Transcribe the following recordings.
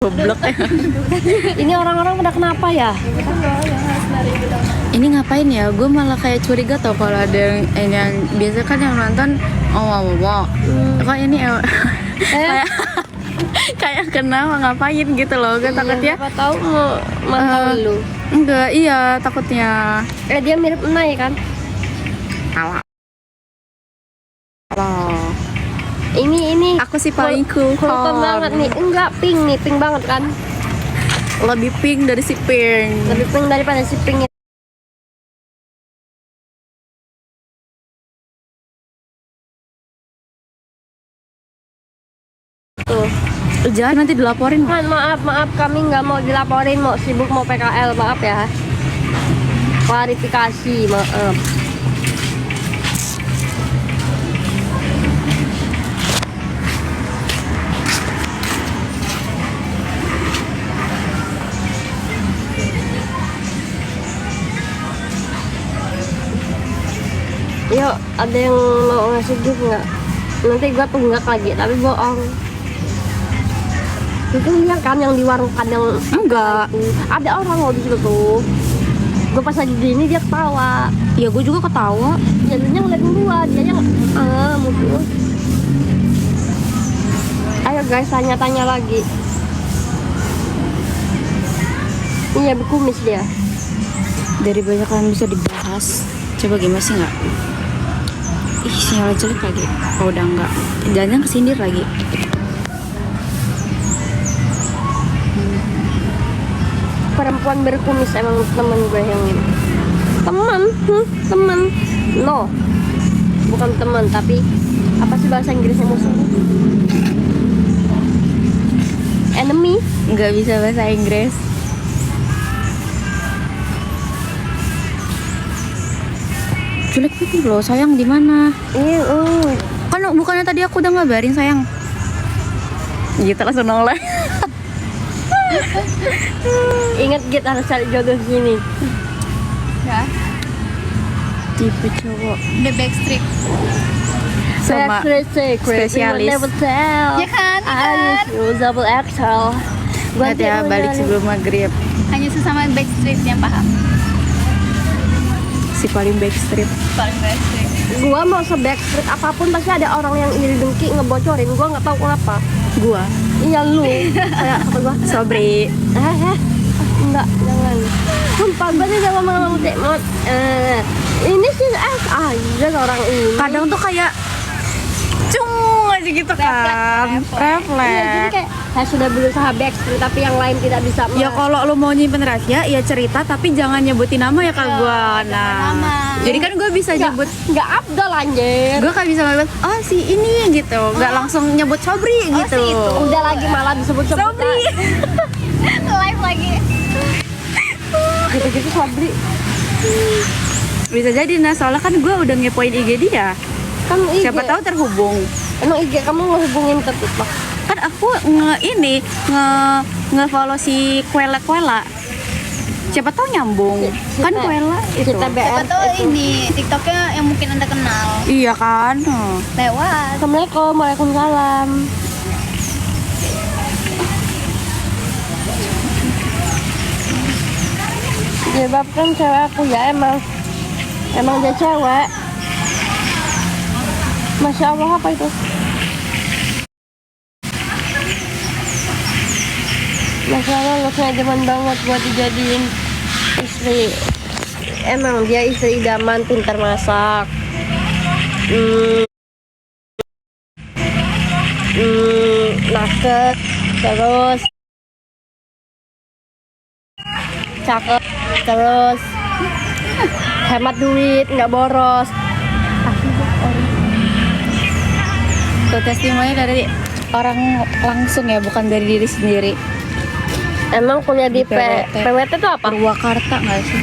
Goblok ya. Ini orang-orang pada kenapa ya? Ini ngapain ya? Gue malah kayak curiga tau kalau ada yang biasa kan yang nonton kok ini kayak kayak kenal ngapain gitu loh. Gue takutnya Siapa tahu mau mantau lu. enggak, iya takutnya Dia mirip Enai kan? Alah. Ini Aku sih paling cool banget nih. Enggak, pink banget kan? lebih pink dari si pink. Lebih pink daripada si pink. Tuh. Jangan nanti dilaporin. Maaf, kami nggak mau dilaporin, mau sibuk, mau PKL, maaf ya. Klarifikasi, maaf. Yuk, ada yang mau ngasih gift nggak? Nanti gua tunggak lagi, tapi bohong. Itu lihat kan yang di warung kadang Enggak. ada orang loh di situ tuh. Gue pas lagi gini dia ketawa. Ya gue juga ketawa. Jadinya ngeliatin gua, dia mungkin. Ayo guys, tanya-tanya lagi. Iya, berkumis dia. Dari banyak yang bisa dibahas. Coba gimana sih nggak? Ih, sinyal jelek lagi. Oh udah enggak. Jangan kesindir lagi. Perempuan berkumis emang temen gue yang ini. Temen no, bukan teman, tapi apa sih bahasa Inggrisnya, musuh? Enemy. Nggak bisa bahasa Inggris. Jelek banget loh, sayang di mana? Iya, Kan bukannya tadi aku udah ngabarin sayang. Gitu langsung nolak. Ingat kita harus cari jodoh gini. Ya, Tipe cowok The Backstreet. sama spesialis. Never tell. Ya kan, I use double XL. Nanti ya balik sebelum maghrib. Hanya sesama Backstreet yang paham. Si paling backstreet. Paling Backstreet. Gua mau se-backstreet apapun pasti ada orang yang iri dengki ngebocorin. Gua nggak tahu kenapa. Gua Iya lu. Kayak apa gua? Sobri. Enggak, jangan. Sumpah gue nih sama mama Mut. Ini sih aja orang ini. Kadang tuh kayak cung aja gitu kan. Iya, jadi Refleks. kayak saya sudah berusaha backstreet tapi yang lain tidak bisa. Ya kalau lo mau nyimpen rahasia ya cerita tapi jangan nyebutin nama ya kak gua. Nah. nama. Jadi kan gue bisa nyebut, nggak abdol anjir. gue kan bisa nyebut oh si ini gitu, nggak langsung nyebut Sobri gitu. si itu. Udah lagi malah disebut-sebut Sobri. Live lagi. gitu-gitu Sobri. Bisa jadi nah soalnya kan gue udah ngepoin IG dia. Kan IG. Siapa tahu terhubung. Emang IG kamu ngehubungin ke TikTok? Kan aku nge-follow si Kuela. Siapa tahu nyambung. Kan Kuela itu. Kita Siapa BR tahu ini TikToknya yang mungkin Anda kenal. Iya kan. Lewat. Assalamualaikum, waalaikumsalam. Disebabkan cewek aku ya emang dia cewek. Masya Allah, apa itu? Masya Allah, looknya idaman banget buat dijadiin istri. Emang dia istri idaman, pintar masak. Naked, terus cakep, terus hemat duit, nggak boros. Tuh testimoni dari orang langsung ya, bukan dari diri sendiri. Emang kuliah di PWT. PWT itu apa? Purwakarta nggak sih?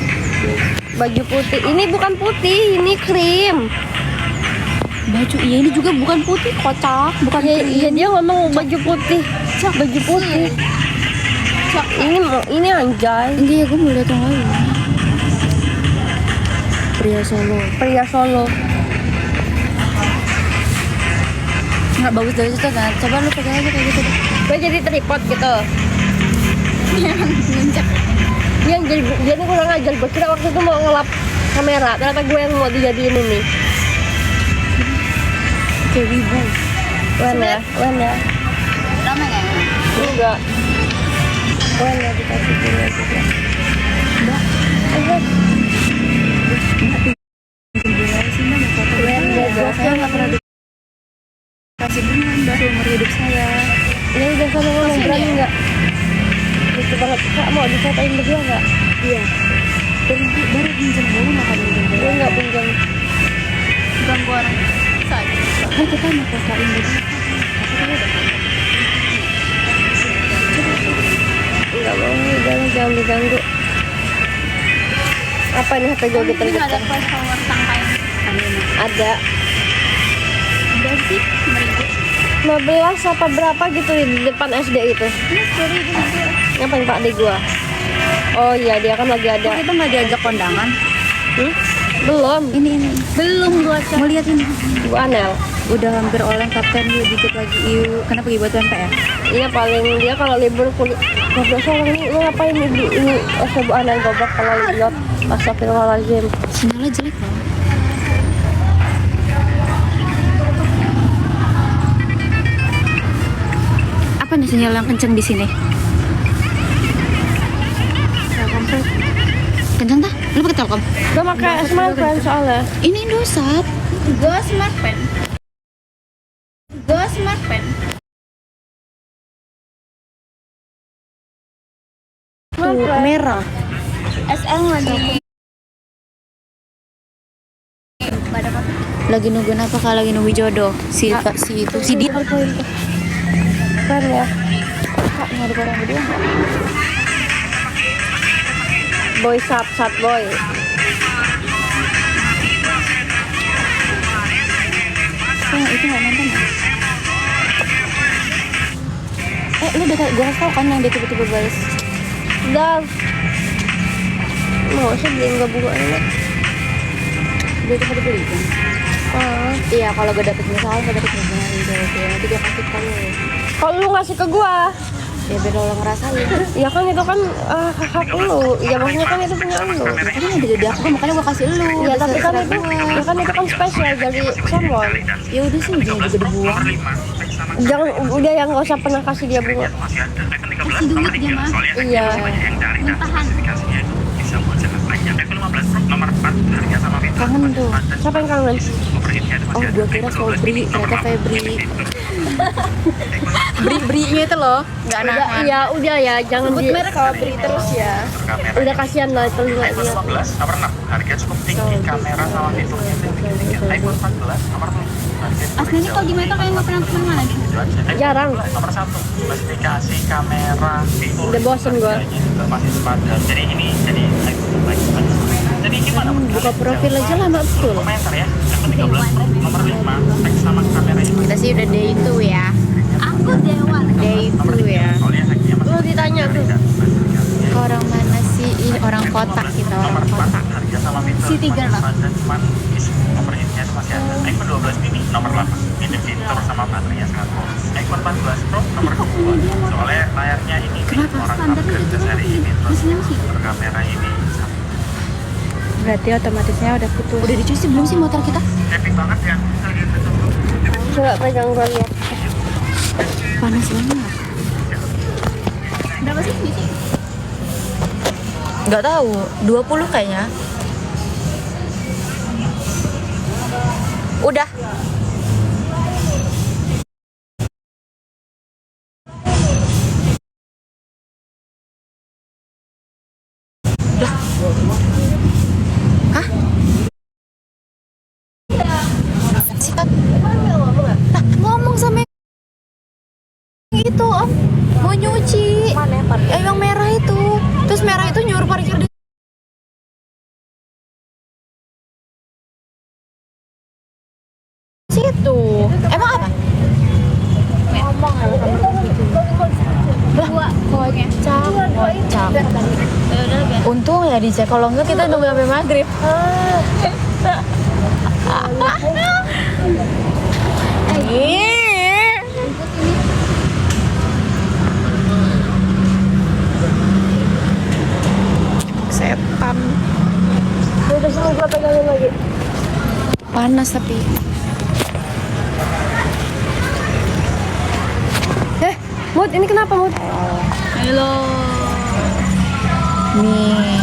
Baju putih. Ini bukan putih, ini krim. Baju iya ini juga bukan putih, kocak, bukan Iya, krim. dia ngomong baju putih. Baju putih. Ini anjay. Enggak ya, gue mau lihat yang lain. Pria Solo. Pria Solo. Nggak bagus dari situ kan? Coba lu pegang aja kayak gitu deh. Gue jadi tripod gitu. Muncak. Dia nih kurang ajar. Gue kira waktu itu mau ngelap kamera, ternyata gue yang mau dijadiin ini. Kayak wibu. Mana? Ramai nggak? Enggak. Mana dikasih bunga juga. Mbak, Enggak. bunga sih mbak mau foto. Saya nggak pernah dikasih bunga mbak seumur hidup saya. Ini udah sama ngomong berani nggak? Lucu banget. Kak mau difotoin berdua nggak? Iya. Baru pinjam dulu nggak kamu pinjam Gue nggak pinjam. Ganggu orang sakit. Kan kita mau fotoin berdua. Enggak mau, jangan diganggu. Apa nih HP gue gitu? Ini nggak ada follower sangkain. Ada Udah sih, 1000. 15 apa berapa gitu di depan SD itu. Ini 10.000 nanti. Ngapain Pak adik gua? Oh iya, dia kan lagi ada. Kita nggak diajak kondangan. Belum. Ini. Belum gua cek. Mau lihat ini. Bu Anel. Udah hampir oleng kapten yuk dikit lagi yuk. Kenapa pergi buat tempe ya? Iya paling dia kalau libur kulit. Goblok orang ini lu ngapain ini Bu Anel goblok kalau lihat. Astagfirullahaladzim. Sinyalnya jelek loh. Apa nih sinyal yang kenceng di sini? Kenceng tak? Lu pakai Telkom? Gua pakai smartphone soalnya. Ini Indosat. Gua smartpen. Merah. SL lagi. Pada apa? Lagi nungguin apa? Kalau lagi nunggu jodoh. Si itu si dia. Kan ya. Kak, mau ada orang berdua nggak? Boy sat boy. Itu nggak nonton ya? Lu udah gue kasih tau kan yang dia tiba-tiba balas. Udah. Mau sih beliin gak bunga ini? Dia tiba beli kan? Iya, kalau gue dapet misalnya gue dapet bunga gitu ya, nanti dia kasih ke lu. Kalau lu ngasih ke gua, Ya biar lo ngerasain. ya kan itu kan hak lu. Ya maksudnya kan itu punya lu. Tapi yang jadi aku makanya gue kasih lu. Ya tapi kan itu, ya kan itu kan spesial dari someone. Ya udah sih ujungnya juga dibuang. Jangan udah yang nggak usah pernah kasih dia bunga. Kasih duit dia mah. Iya. Mintahan. Kangen tuh. Siapa yang kangen? Oh, gue kira Sobri, ternyata Febri. Bri-brinya itu loh, nggak Udah, nahan. iya udah ya, jangan Sebut merek Febri terus ya. Udah kasihan lah telinga dia. nomor 6 harga cukup tinggi, kamera sama fiturnya dikit-dikit. iPhone 14 nomor 7 Aslinya kalau di Meta kayak nggak pernah kemana lagi. Jarang. nomor 1 spesifikasi kamera fitur Udah bosen gua. juga masih sepadan. Jadi ini jadi iPhone baik. Jadi gimana? Buka profil aja lama betul. Komentar ya. iPhone 13 Pro nomor 5 teks sama kamera ini. Kita sih udah day itu ya. Aku dewa. Day itu ya. Soalnya hacknya masih Lu ditanya tuh. Orang mana sih? Ih, orang kota kita, nomor orang 4 kota. harga sama fitur Si tiga lah. sepadan, cuman nomor hitnya itu masih ada. iPhone 12 mini nomor 8 ini fitur sama baterainya sangat bagus. iPhone 14 Pro nomor 2 soalnya layarnya ini Kenapa? orang Standarnya upgrade gitu ke seri ini terus Mesinnya masih. kamera ini Berarti otomatisnya udah putus. Udah dicuci belum sih motor kita? epic banget ya. Coba pegang gua lihat. Panas banget. Berapa sih misi? Nggak tahu, 20 kayaknya. Udah. Hah? Sikat. Nah, ngomong sama yang itu om, mau nyuci. Yang merah itu. Terus merah itu nyuruh parkir di situ. Emang apa? Ngomong lah. Dua. Kocak, kocak. Ya udah guys. Untung ya dicek, kalau enggak kita nunggu sampai maghrib. setan. Udah sini gua pegangin lagi. Panas tapi. Mut, ini kenapa Mut? Halo. Nih,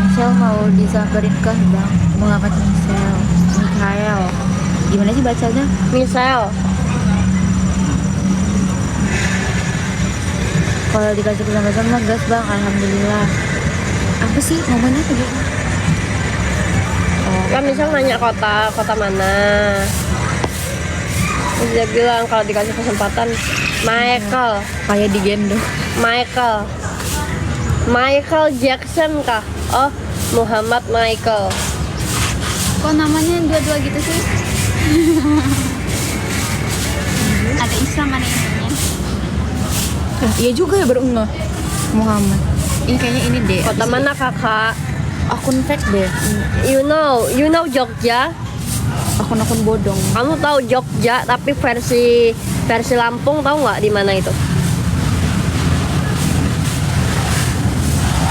Michelle mau disamperin kah bang? Muhammad Michelle, Mikhael. Gimana sih bacanya? Misal. Kalau dikasih kesempatan mah gas bang, alhamdulillah. Apa sih momennya apa gitu? Kan misal nanya kota mana. Terus dia bilang kalau dikasih kesempatan Michael Kayak digendong. Michael Jackson kah? Oh, Muhammad Michael. Kok namanya dua-dua gitu sih? Ada Islam, ada ininya. Iya juga ya baru nggak. Muhammad. Ini kayaknya ini deh. Kota mana kakak? Akun fake deh. You know Jogja? Akun-akun bodong. Kamu tahu Jogja tapi versi Lampung, tahu nggak di mana itu?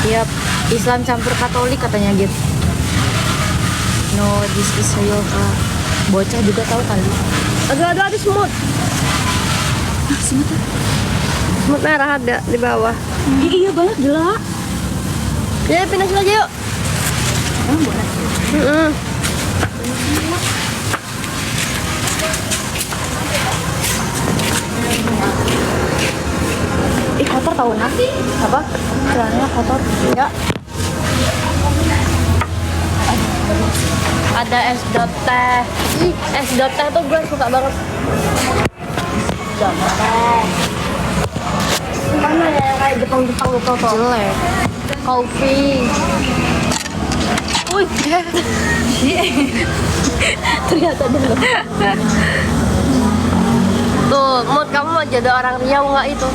Yap, Islam campur Katolik katanya gitu. No, this is real kak. Bocah juga tahu kali. Aduh semut. Ah, semut. Semut merah ada di bawah. Iya banyak gila. Ya pindah sini aja yuk. Ih kotor tahu nanti. Apa? Celananya kotor. Enggak. Ada es dot teh. Ih, es dot teh tuh gue suka banget. Dot teh. Mana ya yang kayak Jepang-Jepang gitu tuh? Jelek. Kopi. Wih, ternyata dulu. Tuh, Mut, kamu mau jadi orang Riau nggak itu?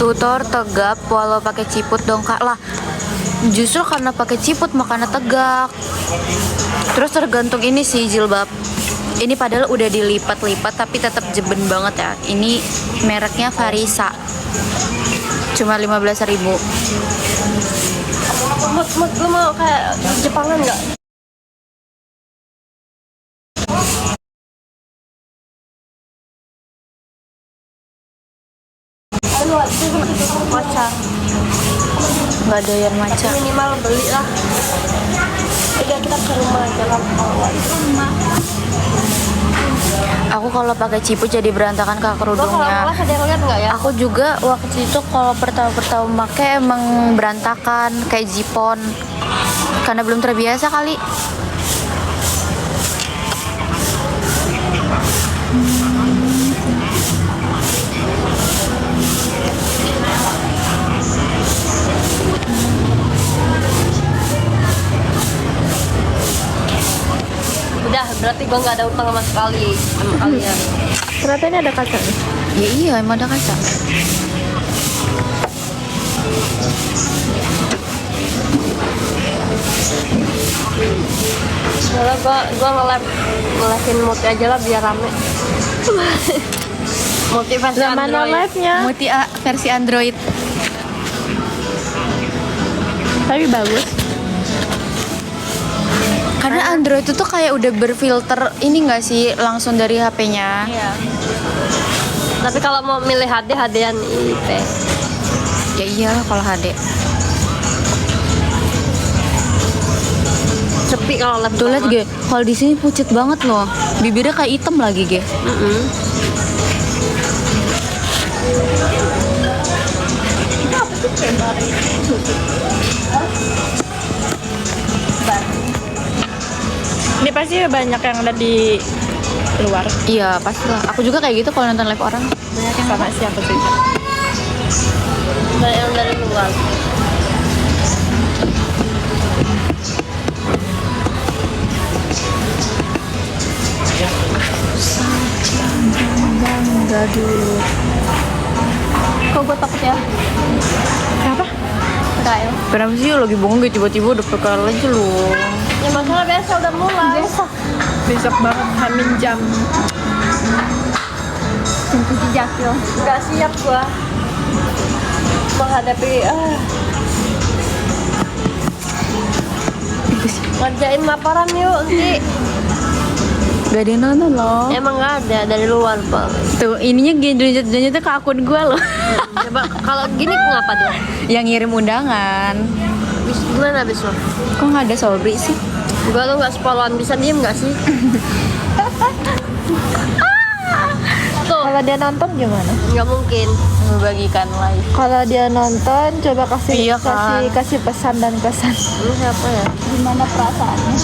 Tutor tegap walau pakai ciput dong kak lah. Justru karena pakai ciput makanya tegak. Terus tergantung ini sih jilbab. Ini padahal udah dilipat-lipat tapi tetap jeben banget ya. Ini mereknya Farisa. Cuma 15.000. Mut, lu mau kayak Jepangan nggak? Maca. Nggak doyan maca. Minimal beli lah. Udah kita ke rumah jalan awal. Aku kalau pakai ciput jadi berantakan kak Lo kalau kerudungnya. kelas ada yang lihat nggak ya? Aku juga waktu itu kalau pertama pakai emang berantakan kayak zipon. Karena belum terbiasa kali. Udah, berarti gua nggak ada utang sama sekali sama kalian. Ternyata ini ada kaca. Ya iya emang ada kaca. Soalnya gua nge-live-in Muti aja lah biar rame. Muti versi Android. Muti A versi Android. Tapi bagus. Karena Android itu tuh kayak udah berfilter ini nggak sih langsung dari HP-nya. Iya. Tapi kalau mau milih HD-an IP. Ya iya kalau HD. Sepi kalau live. Tuh liat Ge, kalau di sini pucet banget loh. Bibirnya kayak hitam lagi Ge. Ini pasti banyak yang ada di luar. Iya pastilah. Aku juga kayak gitu kalau nonton live orang. Banyak yang sama siapa sih? Banyak yang dari luar. Bangga dulu. Kok gue takut ya? Kenapa? Kyle. Kenapa sih lagi bongong gitu tiba-tiba udah PKL aja lu? Ya masalah besok udah mulai. Besok banget Hamin jam. Gak siap gua menghadapi ngerjain laporan yuk nanti. Gak ada yang nonton loh. Emang nggak ada dari luar bang. Tuh ininya gini ke akun gue loh. Coba kalau gini ngapa tuh? Yang ngirim undangan. Gimana besok? Kok nggak ada Sobri sih? Gua lo nggak sepuluhan, bisa diem nggak sih? Tuh Kalau dia nonton gimana? nggak mungkin. Membagikan live. Kalau dia nonton coba kasih Iya kan. kasih pesan dan kesan. Lu siapa ya? Gimana perasaannya?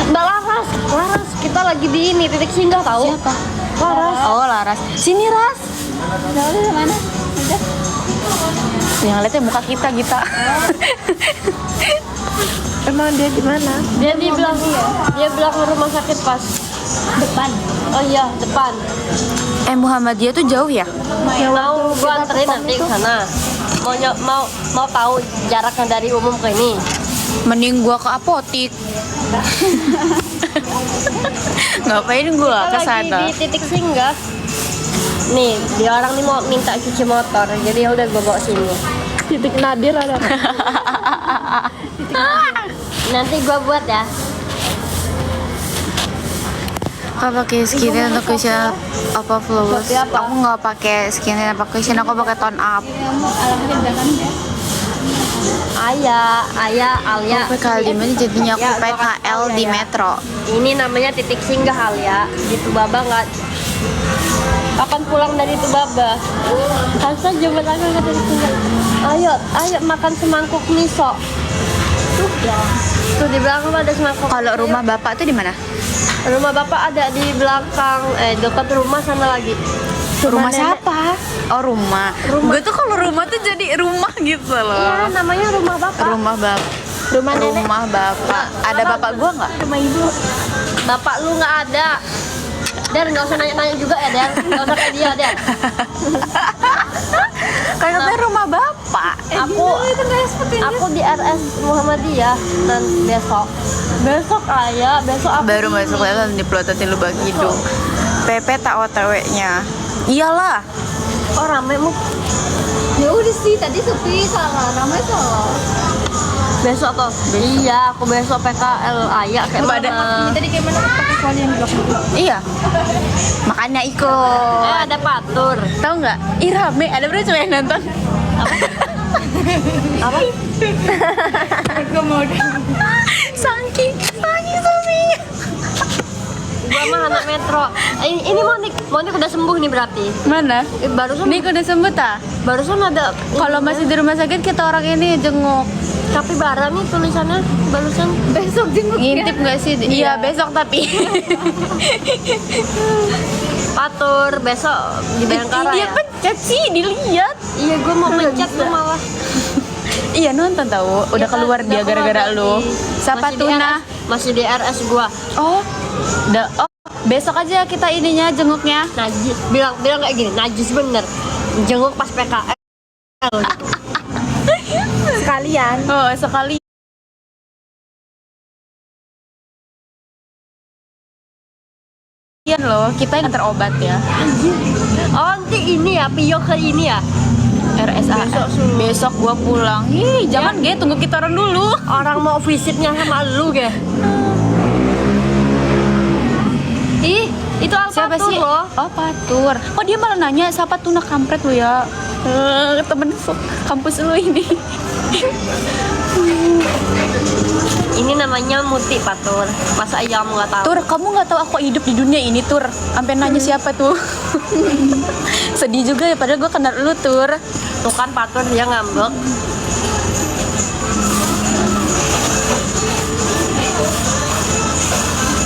Mbak Laras, Laras kita lagi di ini titik singgah tahu? Siapa? Laras. Oh Laras. Sini Ras. Udah mana? Udah. Yang lihatnya muka kita. Emang dia di mana? Dia bilang rumah sakit pas Depan. oh iya depan. Muhammadiyah tuh jauh ya? Mau gua anterin nanti ke sana. Mau tahu jaraknya dari umum ke ini. Mending gua ke apotik. Ngapain gua ke Kita lagi sana? di titik singgah. Nih, dia orang nih mau minta cuci motor, jadi ya udah gua bawa sini. Titik nadir ada. Nanti gua buat ya. Aku pakai skincare untuk Keisha apa flawless. Aku nggak pakai skincare apa Keisha, aku pakai tone up. Alia. Aku PKL di mana jadinya aku Ya, PKL di ya. Metro. Ini namanya titik singgah Alia. Di Tubaba nggak. Kapan pulang dari Tubaba? Kasa jemput aku ke titik singgah. Ayo makan semangkuk miso. Tuh di belakang ada semangkuk. Kalau rumah bapak tuh di mana? Rumah bapak ada di belakang, dekat rumah sana lagi. Rumah siapa? Oh rumah. Gue tuh kalau rumah tuh jadi rumah gitu Iya, loh. namanya rumah bapak. Rumah bapak. Rumah nenek. Rumah bapak. Ada bapak gua nggak? Rumah ibu. Bapak lu nggak ada. Der, nggak usah nanya-nanya juga ya, Der. Nggak usah kayak dia, Der. Kayaknya rumah bapak. Aku di RS Muhammadiyah dan besok besok aku Baru masuk lagi diplototin lubang hidung. PP tak OTW-nya. Iyalah. oh rame mu Ya udah sih tadi sepi salah ramai salah. besok toh iya aku besok PKL ayak kayak Mbak ada. mana Tadi kayak mana pakai kuali yang blok. Iya. Makanya ikut. ada patur Tahu nggak? Ih rame. Ada berapa cewek yang nonton? apa Aku mau Saking sepinya. gua mah anak metro ini Monik udah sembuh nih berarti Mana? barusan Nih udah sembuh tak? barusan ada Kalau masih di rumah sakit kita orang ini jenguk. capibara nih tulisannya barusan besok jenguk Ngintip nggak sih? Iya besok tapi. patur besok di Bayangkara Dia ya pencet sih dilihat. iya gua mau pencet tuh malah Iya nonton tahu. Udah keluar Udah dia gara-gara keluar lu. berarti. Siapa Masih di tuna? RS, masih di RS gua Oh. Besok aja kita ininya jenguknya. najis bilang kayak gini najis bener jenguk pas PKL sekalian. Oh, sekali. Iya loh, kita yang nganter obat ya. oh nanti ini ya Pio ke ini ya RSA. Besok gua pulang. Ih, jangan ge, tunggu kita orang dulu. orang mau visitnya sama lu ge ih itu Siapa Alfatur sih? loh Oh, Patur. Oh, dia malah nanya siapa tuna kampret lu ya. Temen kampus lu ini. ini namanya Muti Patur masa aja kamu nggak tahu Tur, kamu nggak tahu aku hidup di dunia ini, Tur. Sampai nanya siapa tuh. Sedih juga ya, padahal gue kenal lu, Tur. tuh kan Patur dia ngambek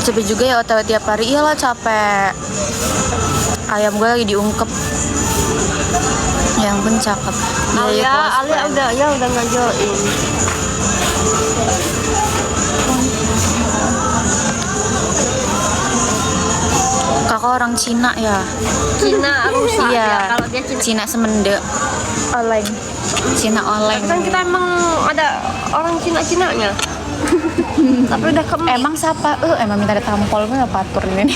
Capek juga ya OTW tiap hari. Iyalah capek. Ayam gue lagi diungkep. Yang pun cakep. Iya, Alia udah ngajoin Kakak orang Cina ya. Cina rusak Iya. ya kalau dia Cina Cina semende. Oleng. Cina oleng. Kan kita emang ada orang Cina-Cinanya. Tapi udah kemik. Emang siapa? Emang minta ditampol gue patur ini.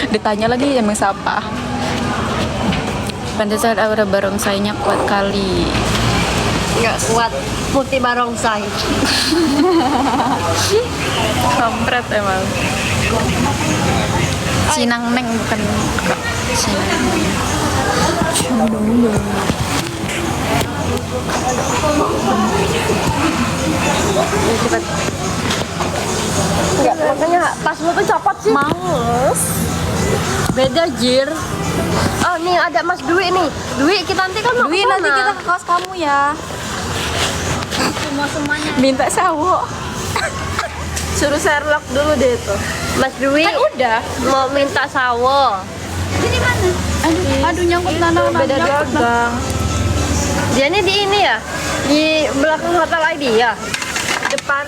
Ditanya lagi emang siapa? Pantesan aura barongsainya kuat kali. Nggak kuat putih barongsai. Kampret emang. Cinang Neng bukan Kak. Cinang Neng. Cepet. Enggak, makanya pas lu tuh copot sih. Males. Beda jir. Oh nih ada Mas Dwi nih. Dwi kita nanti kan mau Dwi, kesana. nanti kita ke kaos kamu ya. Semuanya. Minta sawo. Suruh Sherlock dulu deh itu. Mas Dwi Kan udah. mau minta sawo. Ini mana? Aduh nyangkut nanang. Beda dagang. Dia nih di ini ya, di belakang hotel ID ya. Depan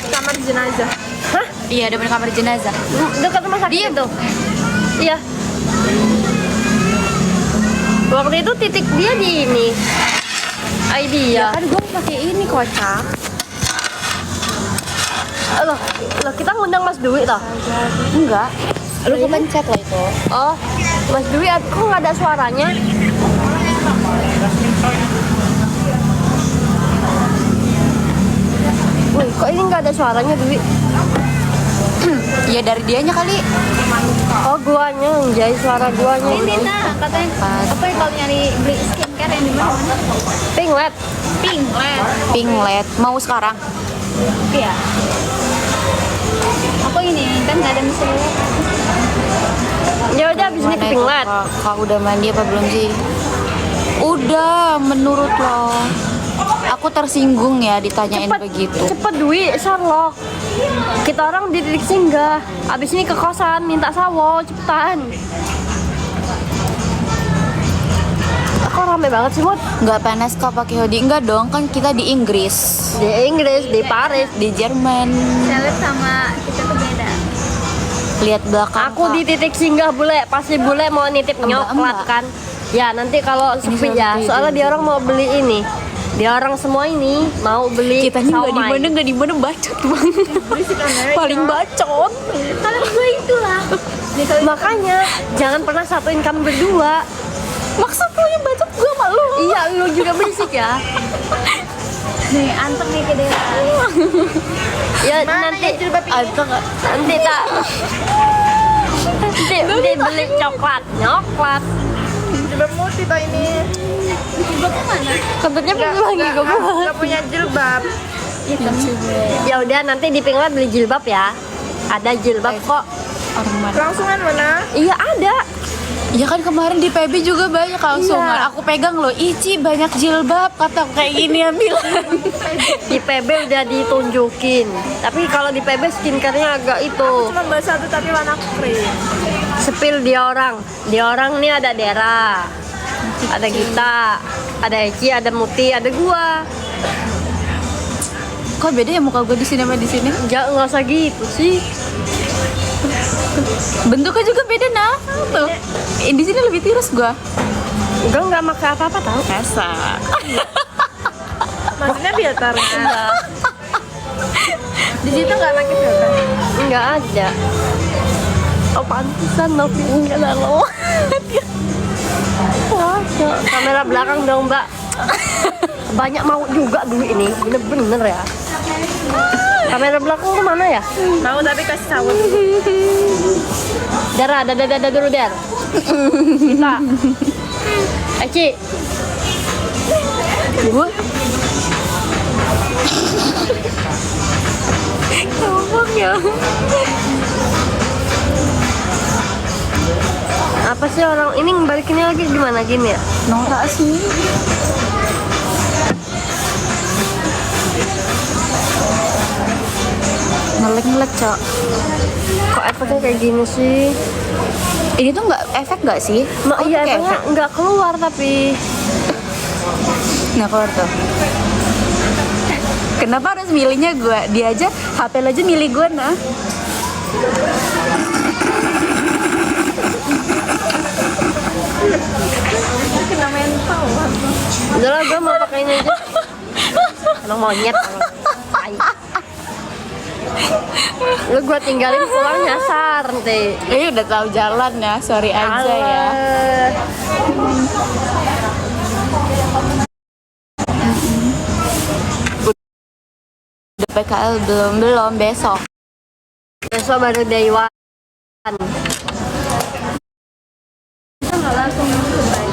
kamar jenazah. Hah? Iya, ada kamar jenazah. Dekat rumah sakit itu. Iya. Waktu itu titik dia di ini. ID ya. Kan gue pakai ini kocak. Loh kita ngundang Mas Dwi toh? Enggak. Lu kepencet loh itu. Oh, Mas Dwi kok nggak ada suaranya? Wih, kok ini nggak ada suaranya Dwi? Ya dari dianya kali. Oh, guanya, jadi suara guanya. Ini nah katanya apa ya kalau nyari beli skincare yang di mana? Pinglet. Pinglet. Pinglet. Mau sekarang? Iya. Apa ini kan nggak ada mesin. Ya udah abis ini ke Pinglet. Kak udah mandi apa belum sih? Udah, menurut lo. Aku tersinggung ya ditanyain begitu. Cepet Dwi, Sherlock. Kita orang di titik singgah. Abis ini ke kosan, minta sawo, cepetan. Kok rame banget sih, Mut? Nggak panas kak pakai hoodie? Enggak dong, kan kita di Inggris, Di Inggris, di Paris. di Jerman. Cewek sama kita tuh beda. Lihat belakang. Aku Kak. di titik singgah bule, pasti bule mau nitip nyoklat Mbak. kan. Ya nanti kalau sepi ya, sepi, soalnya dia orang mau beli ini. Dia orang semua ini mau beli Kita nih saumai. nggak di mana bacot banget. Paling bacot. Kalau gue itulah. Makanya jangan pernah satuin kami berdua. Maksud lo yang bacot gue malu. Iya, lu juga berisik ya. Nih anteng nih ke dia. Ya nanti Atau nggak? nanti tak nanti beli coklat nyoklat. Jilbab putih toh ini. Jilbabnya mana? Kentutnya belum lagi gue Gak punya jilbab. Ya udah nanti di Pinglet beli jilbab ya. Ada jilbab kok. Orang mana? Langsungan mana? Iya ada. Ya kan kemarin di PB juga banyak langsungan. Iya. Aku pegang loh, Ici banyak jilbab kata kayak gini ya bilang. Di PB udah ditunjukin. Tapi kalau di PB skincare-nya agak itu. Cuma bawa satu tapi warna krim. Sepil dia orang. Dia orang nih ada Dera. Ada Gita, ada Eci, ada Muti, ada gua. Kok beda ya muka gue di sini sama di sini? Jangan nggak usah gitu sih. Bentuknya juga beda nah. Tuh. Di sini lebih tirus gue. Enggak pakai apa-apa tahu. Esa. Maksudnya filternya. Di situ nggak pakai filter. Enggak ada. Oh pantesan Novi enggak lalu. Kamera belakang dong Mbak. Banyak mau juga dulu ini, bener-bener ya. Kamera belakang tuh mana ya? Mau tapi kasih sawo. Dara, dada dulu Der. Kita. Eci. Gue. Ngomong ya. Apa sih orang ini balikinnya lagi gimana gini ya? Norak sih. Ngelek cok. Kok efeknya kayak gini sih? Ini tuh nggak efek nggak sih? Nah, Oh, iya pakai efeknya nggak keluar tapi Nah keluar tuh. Kenapa harus milihnya gue? Dia aja HP lo aja milih gue nah. Kena mental. Udah lah, gue mau pakai ini aja. Emang monyet orang. Tai. Lu gue tinggalin pulang nyasar nanti. Udah tahu jalan ya, sorry aja ya. Alah. Udah PKL belum besok. Besok baru day one. Kita nggak langsung selesai.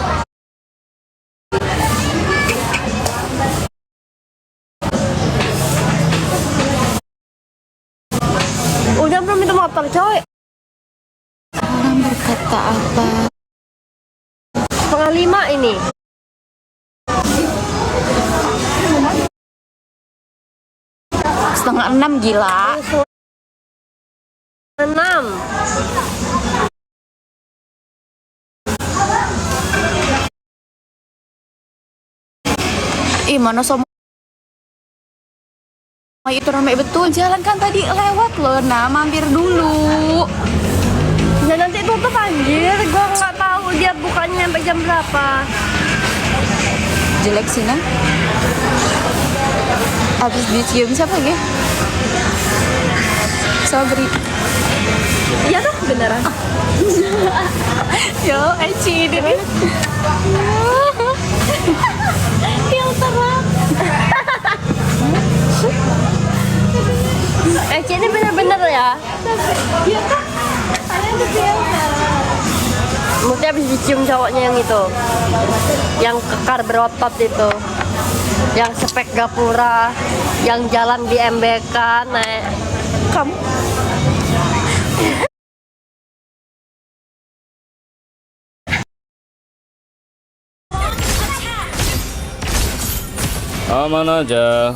Udah belum itu motor coy. Orang berkata apa? 4:30 ini. Setengah 6 gila. 6. Ih, mana sama itu ramai betul, jalan kan tadi lewat loh. Nah, mampir dulu. Ya nanti tutup anjir, gue nggak tahu dia bukanya sampai jam berapa. Jelek sih kan? Habis dicium siapa ya? Sobri. Iya tuh beneran. Yo, Eci ini. Filteran. Ini bener-bener ya. Iya kan? Kalian tuh filter. Mungkin habis dicium cowoknya yang itu, yang kekar berotot itu, yang spek gapura, yang jalan di MBK naik. Kamu Aman aja.